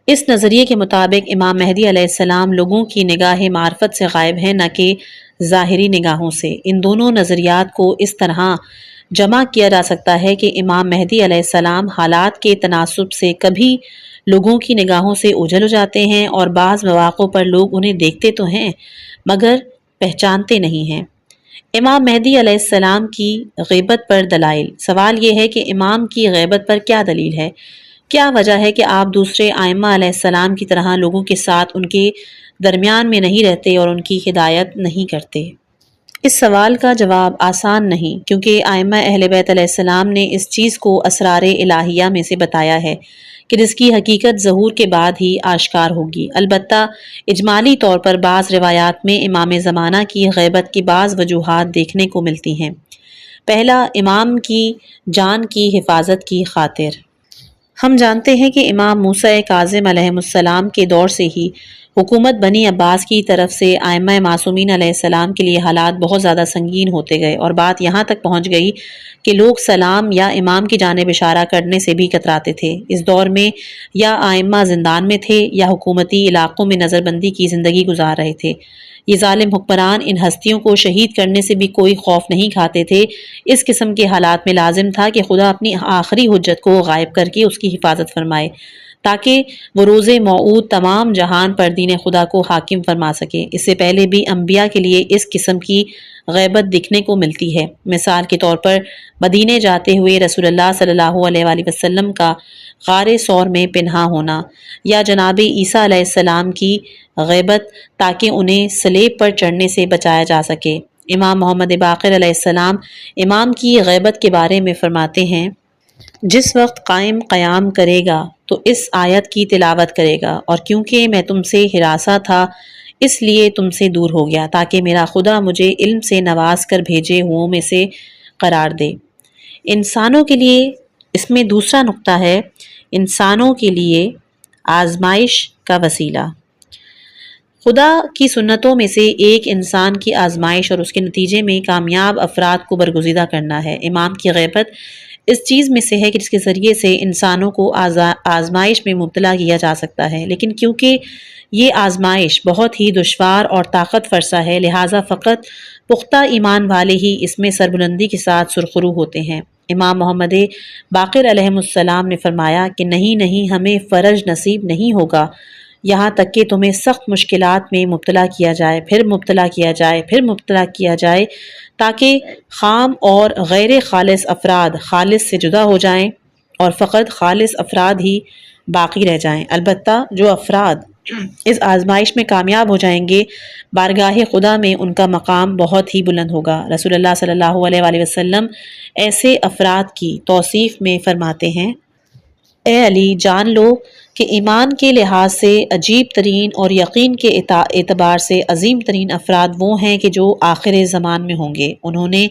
اس نظریے کے مطابق امام مہدی علیہ السلام لوگوں کی نگاہ معرفت سے غائب ہیں، نہ کہ ظاہری نگاہوں سے۔ ان دونوں نظریات کو اس طرح جمع کیا جا سکتا ہے کہ امام مہدی علیہ السلام حالات کے تناسب سے کبھی لوگوں کی نگاہوں سے اوجھل ہو جاتے ہیں اور بعض مواقع پر لوگ انہیں دیکھتے تو ہیں مگر پہچانتے نہیں ہیں۔ امام مہدی علیہ السلام کی غیبت پر دلائل۔ سوال یہ ہے کہ امام کی غیبت پر کیا دلیل ہے؟ کیا وجہ ہے کہ آپ دوسرے ائمہ علیہ السلام کی طرح لوگوں کے ساتھ ان کے درمیان میں نہیں رہتے اور ان کی ہدایت نہیں کرتے؟ اس سوال کا جواب آسان نہیں، کیونکہ ائمہ اہل بیت علیہ السلام نے اس چیز کو اسرار الہیہ میں سے بتایا ہے کہ جس کی حقیقت ظہور کے بعد ہی آشکار ہوگی۔ البتہ اجمالی طور پر بعض روایات میں امام زمانہ کی غیبت کی بعض وجوہات دیکھنے کو ملتی ہیں۔ پہلا، امام کی جان کی حفاظت کی خاطر۔ ہم جانتے ہیں کہ امام موسیٰ کاظم علیہ السلام کے دور سے ہی حکومت بنی عباس کی طرف سے ائمہ معصومین علیہ السلام کے لیے حالات بہت زیادہ سنگین ہوتے گئے، اور بات یہاں تک پہنچ گئی کہ لوگ سلام یا امام کی جانب اشارہ کرنے سے بھی کتراتے تھے۔ اس دور میں یا ائمہ زندان میں تھے یا حکومتی علاقوں میں نظر بندی کی زندگی گزار رہے تھے۔ یہ ظالم حکمران ان ہستیوں کو شہید کرنے سے بھی کوئی خوف نہیں کھاتے تھے۔ اس قسم کے حالات میں لازم تھا کہ خدا اپنی آخری حجت کو غائب کر کے اس کی حفاظت فرمائے، تاکہ وہ روز موعود تمام جہان پر دین خدا کو حاکم فرما سکے۔ اس سے پہلے بھی انبیاء کے لیے اس قسم کی غیبت دکھنے کو ملتی ہے۔ مثال کے طور پر مدینے جاتے ہوئے رسول اللہ صلی اللہ علیہ وآلہ وسلم کا غار ثور میں پنہاں ہونا، یا جناب عیسیٰ علیہ السلام کی غیبت تاکہ انہیں صلیب پر چڑھنے سے بچایا جا سکے۔ امام محمد باقر علیہ السلام امام کی غیبت کے بارے میں فرماتے ہیں، جس وقت قائم قیام کرے گا تو اس آیت کی تلاوت کرے گا، اور کیونکہ میں تم سے ہراساں تھا اس لیے تم سے دور ہو گیا، تاکہ میرا خدا مجھے علم سے نواز کر بھیجے ہوں میں سے قرار دے۔ انسانوں کے لیے اس میں دوسرا نقطہ ہے، انسانوں کے لیے آزمائش کا وسیلہ۔ خدا کی سنتوں میں سے ایک انسان کی آزمائش اور اس کے نتیجے میں کامیاب افراد کو برگزیدہ کرنا ہے۔ امام کی غیبت اس چیز میں سے ہے کہ جس کے ذریعے سے انسانوں کو آزمائش میں مبتلا کیا جا سکتا ہے، لیکن کیونکہ یہ آزمائش بہت ہی دشوار اور طاقت فرسا ہے، لہٰذا فقط پختہ ایمان والے ہی اس میں سربلندی کے ساتھ سرخرو ہوتے ہیں۔ امام محمد باقر علیہ السلام نے فرمایا کہ نہیں ہمیں فرج نصیب نہیں ہوگا یہاں تک کہ تمہیں سخت مشکلات میں مبتلا کیا جائے، پھر مبتلا کیا جائے، پھر مبتلا کیا جائے، تاکہ خام اور غیر خالص افراد خالص سے جدا ہو جائیں اور فقط خالص افراد ہی باقی رہ جائیں۔ البتہ جو افراد اس آزمائش میں کامیاب ہو جائیں گے، بارگاہ خدا میں ان کا مقام بہت ہی بلند ہوگا۔ رسول اللہ صلی اللہ علیہ وآلہ وسلم ایسے افراد کی توصیف میں فرماتے ہیں، اے علی جان لو کہ ایمان کے لحاظ سے عجیب ترین اور یقین کے اعتبار سے عظیم ترین افراد وہ ہیں کہ جو آخر زمان میں ہوں گے۔ انہوں نے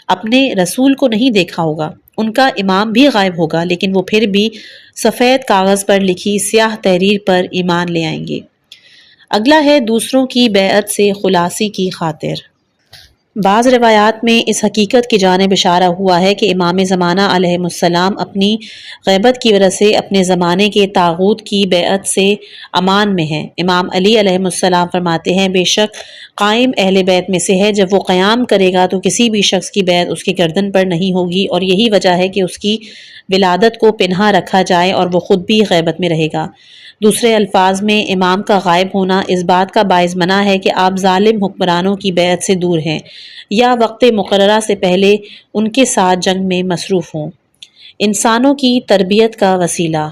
اپنے رسول کو نہیں دیکھا ہوگا، ان کا امام بھی غائب ہوگا، لیکن وہ پھر بھی سفید کاغذ پر لکھی سیاہ تحریر پر ایمان لے آئیں گے۔ اگلا ہے دوسروں کی بیعت سے خلاصی کی خاطر۔ بعض روایات میں اس حقیقت کی جانب اشارہ ہوا ہے کہ امام زمانہ علیہ السلام اپنی غیبت کی وجہ سے اپنے زمانے کے طاغوت کی بیعت سے امان میں ہیں۔ امام علی علیہ السلام فرماتے ہیں، بے شک قائم اہل بیت میں سے ہے، جب وہ قیام کرے گا تو کسی بھی شخص کی بیعت اس کے گردن پر نہیں ہوگی، اور یہی وجہ ہے کہ اس کی ولادت کو پنہاں رکھا جائے اور وہ خود بھی غیبت میں رہے گا۔ دوسرے الفاظ میں امام کا غائب ہونا اس بات کا باعث منع ہے کہ آپ ظالم حکمرانوں کی بیعت سے دور ہیں یا وقت مقررہ سے پہلے ان کے ساتھ جنگ میں مصروف ہوں۔ انسانوں کی تربیت کا وسیلہ۔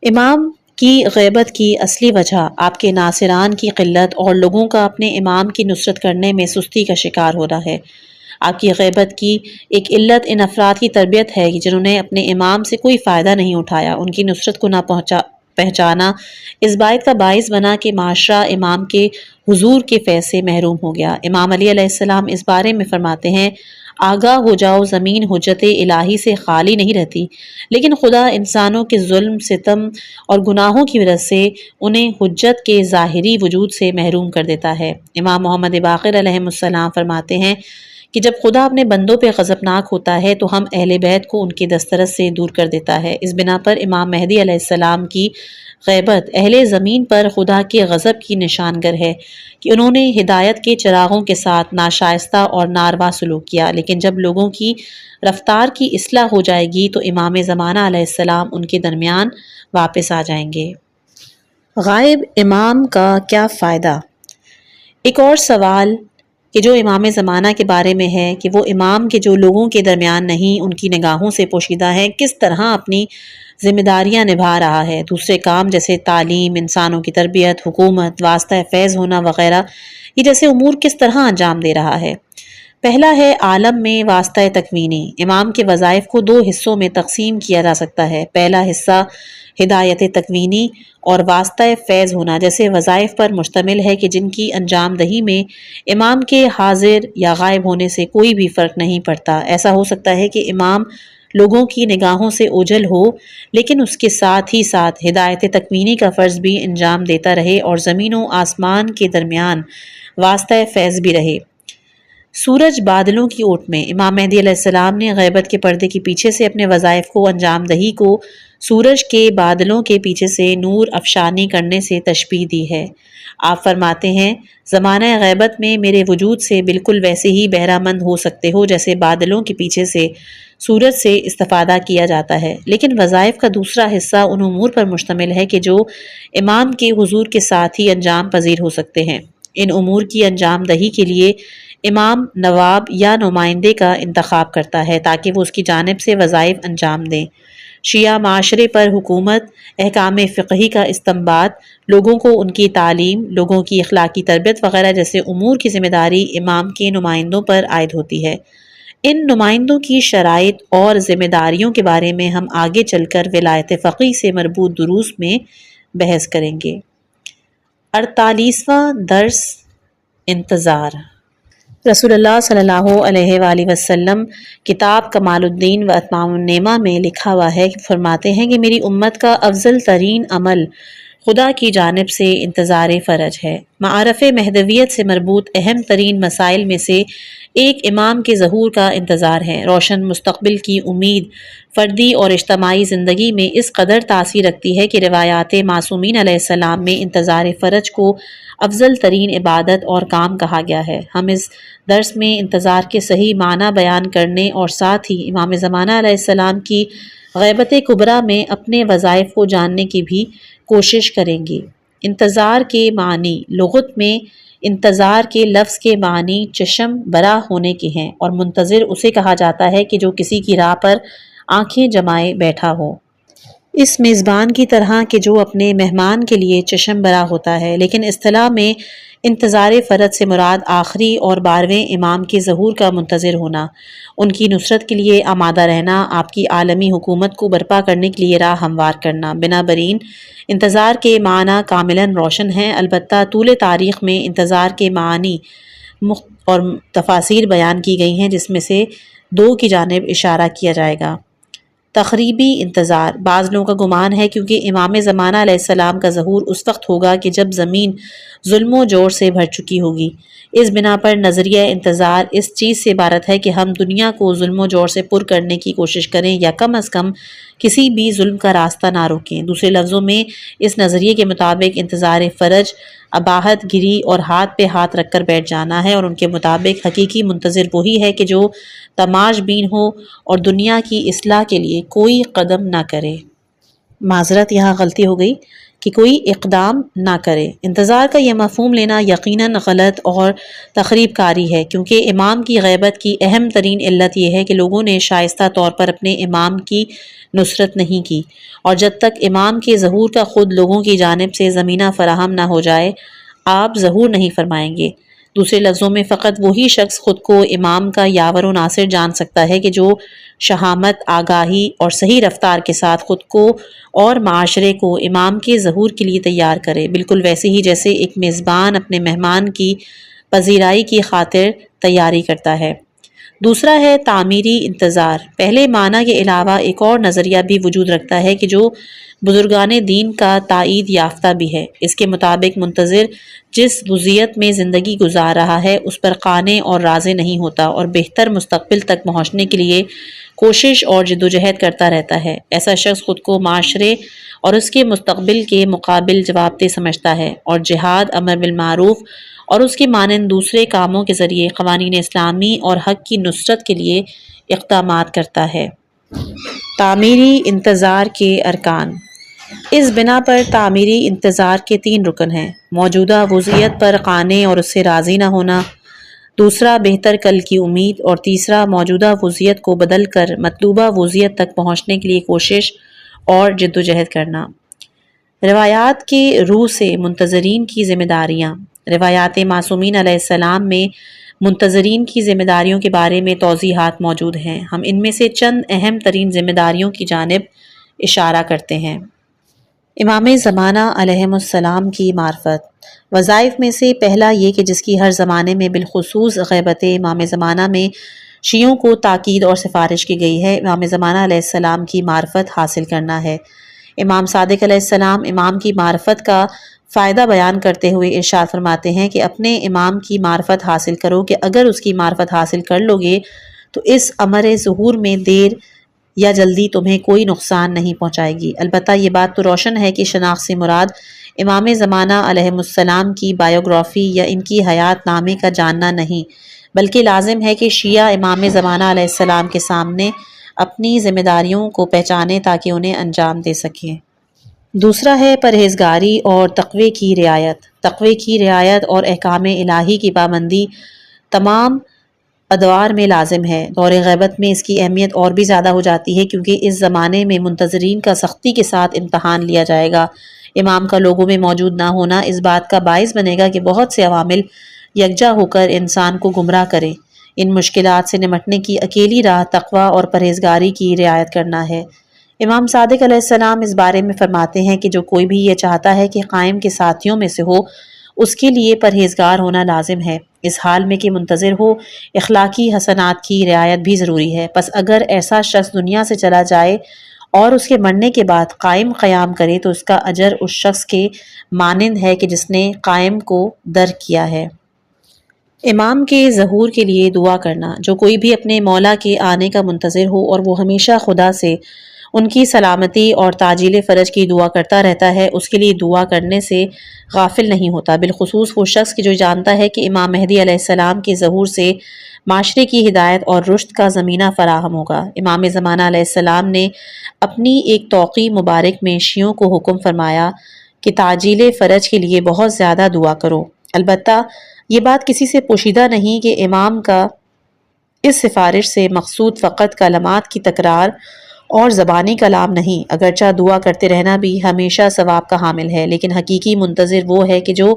امام کی غیبت کی اصلی وجہ آپ کے ناصران کی قلت اور لوگوں کا اپنے امام کی نصرت کرنے میں سستی کا شکار ہونا ہے۔ آپ کی غیبت کی ایک علت ان افراد کی تربیت ہے کہ جنہوں نے اپنے امام سے کوئی فائدہ نہیں اٹھایا، ان کی نصرت کو نہ پہچانا اس بات کا باعث بنا کہ معاشرہ امام کے حضور کے فیض سے محروم ہو گیا۔ امام علی علیہ السلام اس بارے میں فرماتے ہیں، آگاہ ہو جاؤ زمین حجت الہی سے خالی نہیں رہتی، لیکن خدا انسانوں کے ظلم، ستم اور گناہوں کی وجہ سے انہیں حجت کے ظاہری وجود سے محروم کر دیتا ہے۔ امام محمد باقر علیہ السلام فرماتے ہیں کہ جب خدا اپنے بندوں پہ غضبناک ہوتا ہے تو ہم اہل بیت کو ان کے دسترس سے دور کر دیتا ہے۔ اس بنا پر امام مہدی علیہ السلام کی غیبت اہل زمین پر خدا کے غضب کی نشانگر ہے کہ انہوں نے ہدایت کے چراغوں کے ساتھ ناشائستہ اور ناروا سلوک کیا، لیکن جب لوگوں کی رفتار کی اصلاح ہو جائے گی تو امام زمانہ علیہ السلام ان کے درمیان واپس آ جائیں گے۔ غائب امام کا کیا فائدہ؟ ایک اور سوال کہ جو امام زمانہ کے بارے میں ہے کہ وہ امام کے جو لوگوں کے درمیان نہیں، ان کی نگاہوں سے پوشیدہ ہے، کس طرح اپنی ذمہ داریاں نبھا رہا ہے۔ دوسرے کام جیسے تعلیم، انسانوں کی تربیت، حکومت، واسطہ فیض ہونا وغیرہ، یہ جیسے امور کس طرح انجام دے رہا ہے۔ پہلا ہے عالم میں واسطہ تکوینی۔ امام کے وظائف کو دو حصوں میں تقسیم کیا جا سکتا ہے۔ پہلا حصہ ہدایت تکوینی اور واسطہ فیض ہونا جیسے وظائف پر مشتمل ہے کہ جن کی انجام دہی میں امام کے حاضر یا غائب ہونے سے کوئی بھی فرق نہیں پڑتا۔ ایسا ہو سکتا ہے کہ امام لوگوں کی نگاہوں سے اوجھل ہو لیکن اس کے ساتھ ہی ساتھ ہدایت تکوینی کا فرض بھی انجام دیتا رہے اور زمین و آسمان کے درمیان واسطہ فیض بھی رہے۔ سورج بادلوں کی اوٹ میں امام مہدی علیہ السلام نے غیبت کے پردے کے پیچھے سے اپنے وظائف کو انجام دہی کو سورج کے بادلوں کے پیچھے سے نور افشانی کرنے سے تشبیہ دی ہے۔ آپ فرماتے ہیں زمانہ غیبت میں میرے وجود سے بالکل ویسے ہی بہرہ مند ہو سکتے ہو جیسے بادلوں کے پیچھے سے سورج سے استفادہ کیا جاتا ہے، لیکن وظائف کا دوسرا حصہ ان امور پر مشتمل ہے کہ جو امام کے حضور کے ساتھ ہی انجام پذیر ہو سکتے ہیں۔ ان امور کی انجام دہی کے لیے امام نواب یا نمائندے کا انتخاب کرتا ہے تاکہ وہ اس کی جانب سے وظائف انجام دیں۔ شیعہ معاشرے پر حکومت، احکام فقہی کا استنباط، لوگوں کو ان کی تعلیم، لوگوں کی اخلاقی تربیت وغیرہ جیسے امور کی ذمہ داری امام کے نمائندوں پر عائد ہوتی ہے۔ ان نمائندوں کی شرائط اور ذمہ داریوں کے بارے میں ہم آگے چل کر ولایت فقیہ سے مربوط دروس میں بحث کریں گے۔ 48واں درس انتظار۔ رسول اللہ صلی اللہ علیہ وآلہ وسلم کتاب کمال الدین و اتمام النعمہ میں لکھا ہوا ہے کہ فرماتے ہیں کہ میری امت کا افضل ترین عمل خدا کی جانب سے انتظار فرج ہے۔ معارف مہدویت سے مربوط اہم ترین مسائل میں سے ایک امام کے ظہور کا انتظار ہے۔ روشن مستقبل کی امید فردی اور اجتماعی زندگی میں اس قدر تاثیر رکھتی ہے کہ روایات معصومین علیہ السلام میں انتظار فرج کو افضل ترین عبادت اور کام کہا گیا ہے۔ ہم اس درس میں انتظار کے صحیح معنی بیان کرنے اور ساتھ ہی امام زمانہ علیہ السلام کی غیبت کبریٰ میں اپنے وظائف کو جاننے کی بھی کوشش کریں گے۔ انتظار کے معنی لغت میں انتظار کے لفظ کے معنی چشم برا ہونے کے ہیں اور منتظر اسے کہا جاتا ہے کہ جو کسی کی راہ پر آنکھیں جمائے بیٹھا ہو، اس میزبان کی طرح کہ جو اپنے مہمان کے لیے چشم برا ہوتا ہے۔ لیکن اصطلاح میں انتظار فرج سے مراد آخری اور 12ویں امام کے ظہور کا منتظر ہونا، ان کی نصرت کے لیے آمادہ رہنا، آپ کی عالمی حکومت کو برپا کرنے کے لیے راہ ہموار کرنا۔ بنابراین انتظار کے معنی کاملاً روشن ہیں، البتہ طول تاریخ میں انتظار کے معنی اور تفاسیر بیان کی گئی ہیں جس میں سے دو کی جانب اشارہ کیا جائے گا۔ تخریبی انتظار۔ بعض لوگوں کا گمان ہے کیونکہ امام زمانہ علیہ السلام کا ظہور اس وقت ہوگا کہ جب زمین ظلم و جور سے بھر چکی ہوگی، اس بنا پر نظریہ انتظار اس چیز سے عبارت ہے کہ ہم دنیا کو ظلم و جور سے پر کرنے کی کوشش کریں یا کم از کم کسی بھی ظلم کا راستہ نہ روکیں۔ دوسرے لفظوں میں اس نظریے کے مطابق انتظار فرج اباہت گری اور ہاتھ پہ ہاتھ رکھ کر بیٹھ جانا ہے، اور ان کے مطابق حقیقی منتظر وہی ہے کہ جو تماش بین ہو اور دنیا کی اصلاح کے لیے کوئی قدم نہ کرے۔ معذرت، یہاں غلطی ہو گئی کہ کوئی اقدام نہ کرے۔ انتظار کا یہ مفہوم لینا یقیناً غلط اور تخریب کاری ہے، کیونکہ امام کی غیبت کی اہم ترین علت یہ ہے کہ لوگوں نے شائستہ طور پر اپنے امام کی نصرت نہیں کی، اور جب تک امام کے ظہور کا خود لوگوں کی جانب سے زمینہ فراہم نہ ہو جائے آپ ظہور نہیں فرمائیں گے۔ دوسرے لفظوں میں فقط وہی شخص خود کو امام کا یاور و ناصر جان سکتا ہے کہ جو شہامت، آگاہی اور صحیح رفتار کے ساتھ خود کو اور معاشرے کو امام کے ظہور کے لیے تیار کرے، بالکل ویسے ہی جیسے ایک میزبان اپنے مہمان کی پذیرائی کی خاطر تیاری کرتا ہے۔ دوسرا ہے تعمیری انتظار۔ پہلے معنی کے علاوہ ایک اور نظریہ بھی وجود رکھتا ہے کہ جو بزرگان دین کا تائید یافتہ بھی ہے۔ اس کے مطابق منتظر جس وضعیت میں زندگی گزار رہا ہے اس پر قانع اور راضی نہیں ہوتا اور بہتر مستقبل تک پہنچنے کے لیے کوشش اور جدوجہد کرتا رہتا ہے۔ ایسا شخص خود کو معاشرے اور اس کے مستقبل کے مقابل جواب دہ سمجھتا ہے اور جہاد، امر بالمعروف اور اس کے مانند دوسرے کاموں کے ذریعے قوانین اسلامی اور حق کی نصرت کے لیے اقدامات کرتا ہے۔ تعمیری انتظار کے ارکان۔ اس بنا پر تعمیری انتظار کے 3 رکن ہیں: موجودہ وضعیت پر قانع اور اس سے راضی نہ ہونا، دوسرا بہتر کل کی امید، اور تیسرا موجودہ وضعیت کو بدل کر مطلوبہ وضعیت تک پہنچنے کے لیے کوشش اور جدوجہد کرنا۔ روایات کے روح سے منتظرین کی ذمہ داریاں۔ روایات معصومین علیہ السلام میں منتظرین کی ذمہ داریوں کے بارے میں توضیحات موجود ہیں۔ ہم ان میں سے چند اہم ترین ذمہ داریوں کی جانب اشارہ کرتے ہیں۔ امام زمانہ علیہ السلام کی معرفت۔ وظائف میں سے پہلا یہ کہ جس کی ہر زمانے میں بالخصوص غیبت امام زمانہ میں شیعوں کو تاکید اور سفارش کی گئی ہے، امام زمانہ علیہ السلام کی معرفت حاصل کرنا ہے۔ امام صادق علیہ السلام امام کی معرفت کا فائدہ بیان کرتے ہوئے ارشاد فرماتے ہیں کہ اپنے امام کی معرفت حاصل کرو کہ اگر اس کی معرفت حاصل کر لو گے تو اس امر ظہور میں دیر یا جلدی تمہیں کوئی نقصان نہیں پہنچائے گی۔ البتہ یہ بات تو روشن ہے کہ شناخت سے مراد امام زمانہ علیہ السلام کی بائیوگرافی یا ان کی حیات نامے کا جاننا نہیں، بلکہ لازم ہے کہ شیعہ امام زمانہ علیہ السلام کے سامنے اپنی ذمہ داریوں کو پہچانیں تاکہ انہیں انجام دے سکیں۔ دوسرا ہے پرہیزگاری اور تقوی کی رعایت۔ تقوی کی رعایت اور احکام الہی کی پابندی تمام ادوار میں لازم ہے۔ دور غیبت میں اس کی اہمیت اور بھی زیادہ ہو جاتی ہے کیونکہ اس زمانے میں منتظرین کا سختی کے ساتھ امتحان لیا جائے گا۔ امام کا لوگوں میں موجود نہ ہونا اس بات کا باعث بنے گا کہ بہت سے عوامل یکجا ہو کر انسان کو گمراہ کریں۔ ان مشکلات سے نمٹنے کی اکیلی راہ تقوی اور پرہیزگاری کی رعایت کرنا ہے۔ امام صادق علیہ السلام اس بارے میں فرماتے ہیں کہ جو کوئی بھی یہ چاہتا ہے کہ قائم کے ساتھیوں میں سے ہو، اس کے لیے پرہیزگار ہونا لازم ہے، اس حال میں کہ منتظر ہو۔ اخلاقی حسنات کی رعایت بھی ضروری ہے، پس اگر ایسا شخص دنیا سے چلا جائے اور اس کے مرنے کے بعد قائم قیام کرے تو اس کا اجر اس شخص کے مانند ہے کہ جس نے قائم کو درک کیا ہے۔ امام کے ظہور کے لیے دعا کرنا۔ جو کوئی بھی اپنے مولا کے آنے کا منتظر ہو اور وہ ہمیشہ خدا سے ان کی سلامتی اور تعجیل فرج کی دعا کرتا رہتا ہے، اس کے لیے دعا کرنے سے غافل نہیں ہوتا، بالخصوص وہ شخص جو جانتا ہے کہ امام مہدی علیہ السلام کے ظہور سے معاشرے کی ہدایت اور رشد کا زمینہ فراہم ہوگا۔ امام زمانہ علیہ السلام نے اپنی ایک توقیع مبارک میں شیعوں کو حکم فرمایا کہ تعجیل فرج کے لیے بہت زیادہ دعا کرو۔ البتہ یہ بات کسی سے پوشیدہ نہیں کہ امام کا اس سفارش سے مقصود فقط کلمات کی تکرار اور زبانی کلام نہیں، اگرچہ دعا کرتے رہنا بھی ہمیشہ ثواب کا حامل ہے، لیکن حقیقی منتظر وہ ہے کہ جو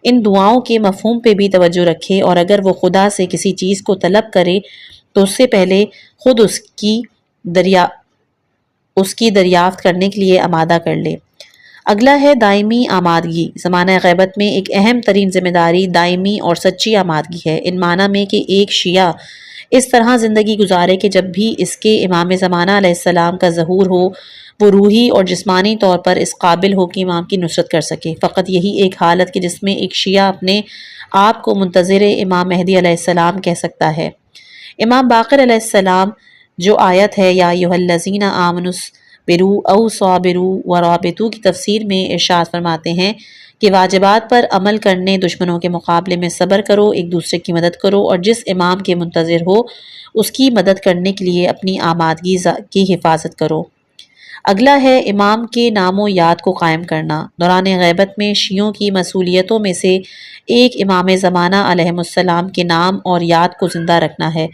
ان دعاؤں کے مفہوم پہ بھی توجہ رکھے اور اگر وہ خدا سے کسی چیز کو طلب کرے تو اس سے پہلے خود اس کی دریافت کرنے کے لیے آمادہ کر لے۔ اگلا ہے دائمی آمادگی۔ زمانہ غیبت میں ایک اہم ترین ذمہ داری دائمی اور سچی آمادگی ہے، ان معنی میں کہ ایک شیعہ اس طرح زندگی گزارے کہ جب بھی اس کے امام زمانہ علیہ السلام کا ظہور ہو وہ روحی اور جسمانی طور پر اس قابل ہو کہ امام کی نصرت کر سکے۔ فقط یہی ایک حالت کہ جس میں ایک شیعہ اپنے آپ کو منتظر امام مہدی علیہ السلام کہہ سکتا ہے۔ امام باقر علیہ السلام جو آیت ہے یا ایھا الذین آمنوا اصبروا او صابروا ورابطوا کی تفسیر میں ارشاد فرماتے ہیں کہ واجبات پر عمل کرنے، دشمنوں کے مقابلے میں صبر کرو، ایک دوسرے کی مدد کرو اور جس امام کے منتظر ہو اس کی مدد کرنے کے لیے اپنی آمادگی کی حفاظت کرو۔ اگلا ہے امام کے نام و یاد کو قائم کرنا۔ دوران غیبت میں شیعوں کی مصولیتوں میں سے ایک امام زمانہ علیہ السلام کے نام اور یاد کو زندہ رکھنا ہے۔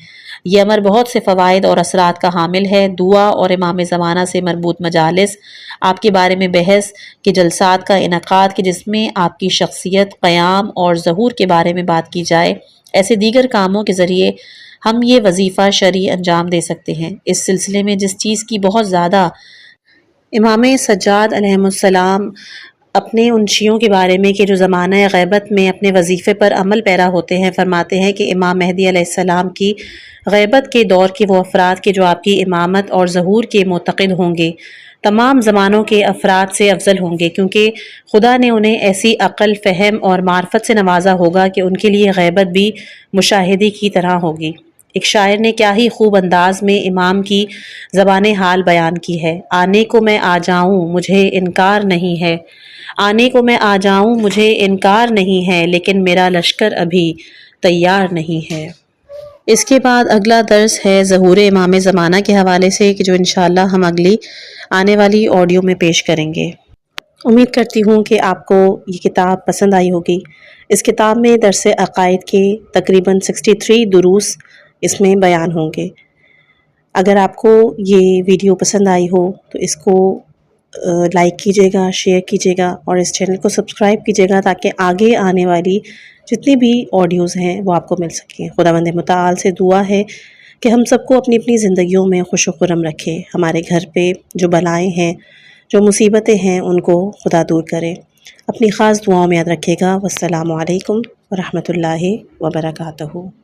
یہ امر بہت سے فوائد اور اثرات کا حامل ہے۔ دعا اور امام زمانہ سے مربوط مجالس، آپ کے بارے میں بحث کے جلسات کا انعقاد کہ جس میں آپ کی شخصیت، قیام اور ظہور کے بارے میں بات کی جائے، ایسے دیگر کاموں کے ذریعے ہم یہ وظیفہ شرعی انجام دے سکتے ہیں۔ اس سلسلے میں جس چیز کی بہت زیادہ امام سجاد علیہ السلام اپنے ان شیعوں کے بارے میں کہ جو زمانہ غیبت میں اپنے وظیفے پر عمل پیرا ہوتے ہیں فرماتے ہیں کہ امام مہدی علیہ السلام کی غیبت کے دور کے وہ افراد کے جو آپ کی امامت اور ظہور کے معتقد ہوں گے تمام زمانوں کے افراد سے افضل ہوں گے، کیونکہ خدا نے انہیں ایسی عقل، فہم اور معرفت سے نوازا ہوگا کہ ان کے لیے غیبت بھی مشاہدے کی طرح ہوگی۔ ایک شاعر نے کیا ہی خوب انداز میں امام کی زبان حال بیان کی ہے: آنے کو میں آ جاؤں مجھے انکار نہیں ہے، آنے کو میں آ جاؤں مجھے انکار نہیں ہے، لیکن میرا لشکر ابھی تیار نہیں ہے۔ اس کے بعد اگلا درس ہے ظہور امام زمانہ کے حوالے سے کہ جو انشاءاللہ ہم اگلی آنے والی آڈیو میں پیش کریں گے۔ امید کرتی ہوں کہ آپ کو یہ کتاب پسند آئی ہوگی۔ اس کتاب میں درس عقائد کے تقریباً 63 دروس اس میں بیان ہوں گے۔ اگر آپ کو یہ ویڈیو پسند آئی ہو تو اس کو لائک کیجیے گا، شیئر کیجیے گا اور اس چینل کو سبسکرائب کیجیے گا تاکہ آگے آنے والی جتنی بھی آڈیوز ہیں وہ آپ کو مل سکیں۔ خداوند متعال سے دعا ہے کہ ہم سب کو اپنی اپنی زندگیوں میں خوش و خرم رکھے، ہمارے گھر پہ جو بلائیں ہیں، جو مصیبتیں ہیں، ان کو خدا دور کرے۔ اپنی خاص دعاؤں میں یاد رکھے گا۔ والسلام علیکم ورحمۃ اللہ وبرکاتہ۔